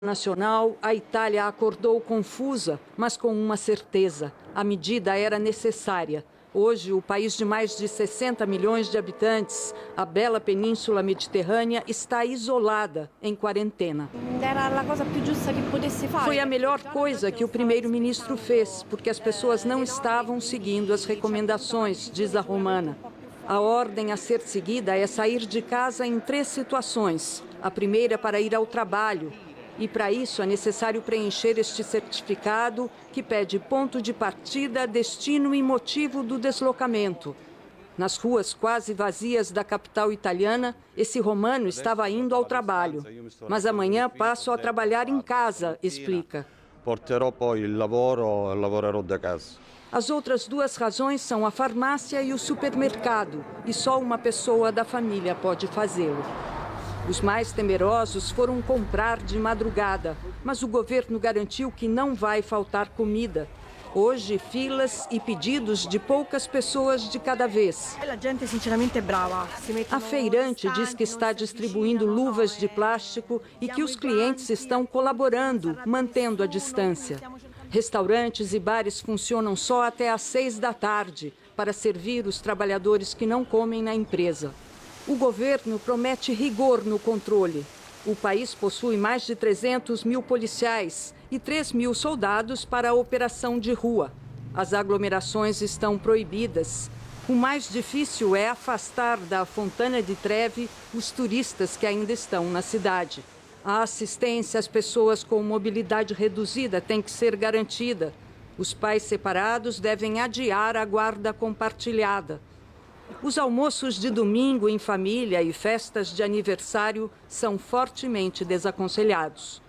nacional, a Itália acordou confusa, mas com uma certeza: a medida era necessária. Hoje, o país de mais de 60 milhões de habitantes, a bela Península Mediterrânea, está isolada, em quarentena. Foi a melhor coisa que o primeiro-ministro fez, porque as pessoas não estavam seguindo as recomendações, diz a romana. A ordem a ser seguida é sair de casa em 3 situações. A primeira para ir ao trabalho. E para isso é necessário preencher este certificado que pede ponto de partida, destino e motivo do deslocamento. Nas ruas quase vazias da capital italiana, esse romano estava indo ao trabalho. Mas amanhã passo a trabalhar em casa, explica. Porterò poi il lavoro e lavorerò da casa. As outras 2 razões são a farmácia e o supermercado, e só uma pessoa da família pode fazê-lo. Os mais temerosos foram comprar de madrugada, mas o governo garantiu que não vai faltar comida. Hoje, filas e pedidos de poucas pessoas de cada vez. A feirante diz que está distribuindo luvas de plástico e que os clientes estão colaborando, mantendo a distância. Restaurantes e bares funcionam só até às 6 da tarde, para servir os trabalhadores que não comem na empresa. O governo promete rigor no controle. O país possui mais de 300 mil policiais e 3 mil soldados para a operação de rua. As aglomerações estão proibidas. O mais difícil é afastar da Fontana di Trevi os turistas que ainda estão na cidade. A assistência às pessoas com mobilidade reduzida tem que ser garantida. Os pais separados devem adiar a guarda compartilhada. Os almoços de domingo em família e festas de aniversário são fortemente desaconselhados.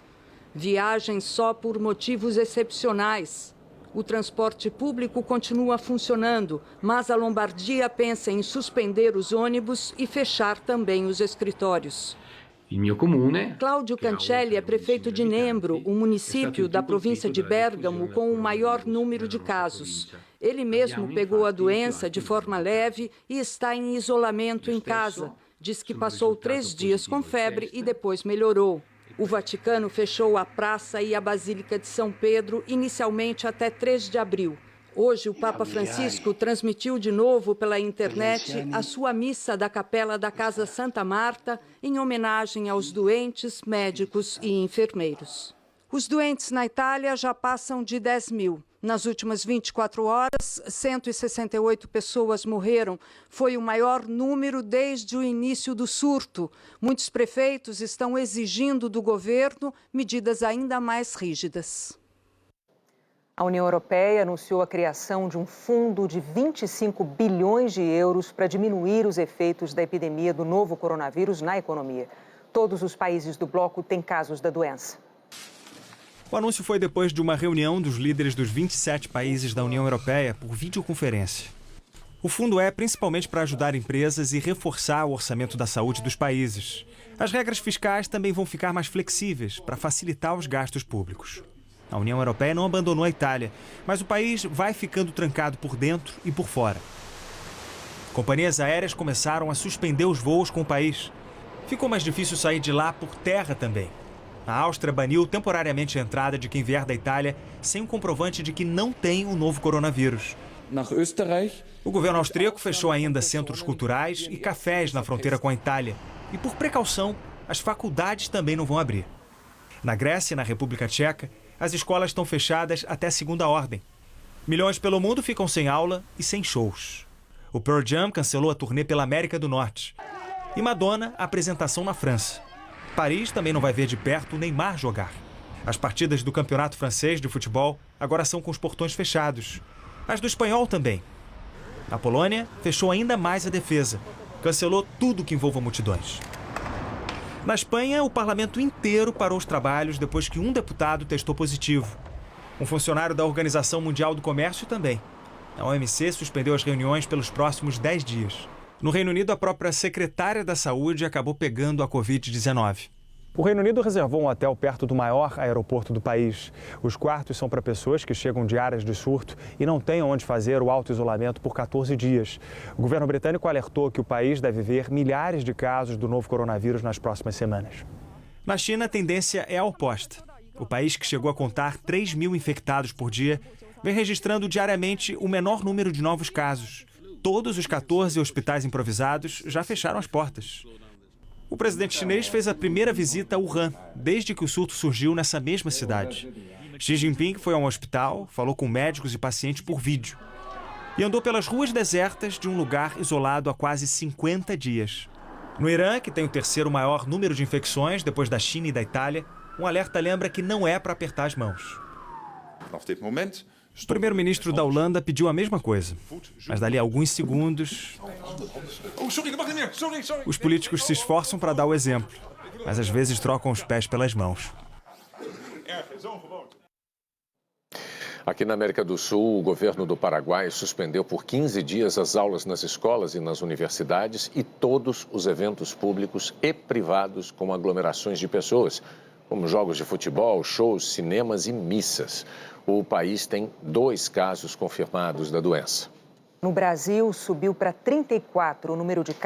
Viagens só por motivos excepcionais. O transporte público continua funcionando, mas a Lombardia pensa em suspender os ônibus e fechar também os escritórios. Cláudio Cancelli é prefeito de Nembro, um município da província de Bérgamo com o maior número de casos. Ele mesmo pegou a doença de forma leve e está em isolamento em casa. Diz que passou 3 dias com febre e depois melhorou. O Vaticano fechou a praça e a Basílica de São Pedro inicialmente até 3 de abril. Hoje, o Papa Francisco transmitiu de novo pela internet a sua missa da Capela da Casa Santa Marta em homenagem aos doentes, médicos e enfermeiros. Os doentes na Itália já passam de 10 mil. Nas últimas 24 horas, 168 pessoas morreram. Foi o maior número desde o início do surto. Muitos prefeitos estão exigindo do governo medidas ainda mais rígidas. A União Europeia anunciou a criação de um fundo de 25 bilhões de euros para diminuir os efeitos da epidemia do novo coronavírus na economia. Todos os países do bloco têm casos da doença. O anúncio foi depois de uma reunião dos líderes dos 27 países da União Europeia por videoconferência. O fundo é principalmente para ajudar empresas e reforçar o orçamento da saúde dos países. As regras fiscais também vão ficar mais flexíveis para facilitar os gastos públicos. A União Europeia não abandonou a Itália, mas o país vai ficando trancado por dentro e por fora. Companhias aéreas começaram a suspender os voos com o país. Ficou mais difícil sair de lá por terra também. A Áustria baniu temporariamente a entrada de quem vier da Itália sem um comprovante de que não tem o novo coronavírus. O governo austríaco fechou ainda centros culturais e cafés na fronteira com a Itália. E por precaução, as faculdades também não vão abrir. Na Grécia e na República Tcheca, as escolas estão fechadas até segunda ordem. Milhões pelo mundo ficam sem aula e sem shows. O Pearl Jam cancelou a turnê pela América do Norte. E Madonna, a apresentação na França. Paris também não vai ver de perto o Neymar jogar. As partidas do Campeonato Francês de futebol agora são com os portões fechados. As do espanhol também. A Polônia fechou ainda mais a defesa. Cancelou tudo que envolva multidões. Na Espanha, o parlamento inteiro parou os trabalhos depois que um deputado testou positivo. Um funcionário da Organização Mundial do Comércio também. A OMC suspendeu as reuniões pelos próximos 10 dias. No Reino Unido, a própria secretária da Saúde acabou pegando a Covid-19. O Reino Unido reservou um hotel perto do maior aeroporto do país. Os quartos são para pessoas que chegam de áreas de surto e não têm onde fazer o auto-isolamento por 14 dias. O governo britânico alertou que o país deve ver milhares de casos do novo coronavírus nas próximas semanas. Na China, a tendência é a oposta. O país, que chegou a contar 3 mil infectados por dia, vem registrando diariamente o menor número de novos casos. Todos os 14 hospitais improvisados já fecharam as portas. O presidente chinês fez a primeira visita a Wuhan, desde que o surto surgiu nessa mesma cidade. Xi Jinping foi a um hospital, falou com médicos e pacientes por vídeo. E andou pelas ruas desertas de um lugar isolado há quase 50 dias. No Irã, que tem o terceiro maior número de infecções, depois da China e da Itália, um alerta lembra que não é para apertar as mãos. O primeiro-ministro da Holanda pediu a mesma coisa, mas dali a alguns segundos, os políticos se esforçam para dar o exemplo, mas às vezes trocam os pés pelas mãos. Aqui na América do Sul, o governo do Paraguai suspendeu por 15 dias as aulas nas escolas e nas universidades e todos os eventos públicos e privados com aglomerações de pessoas, como jogos de futebol, shows, cinemas e missas. O país tem 2 casos confirmados da doença. No Brasil, subiu para 34 o número de casos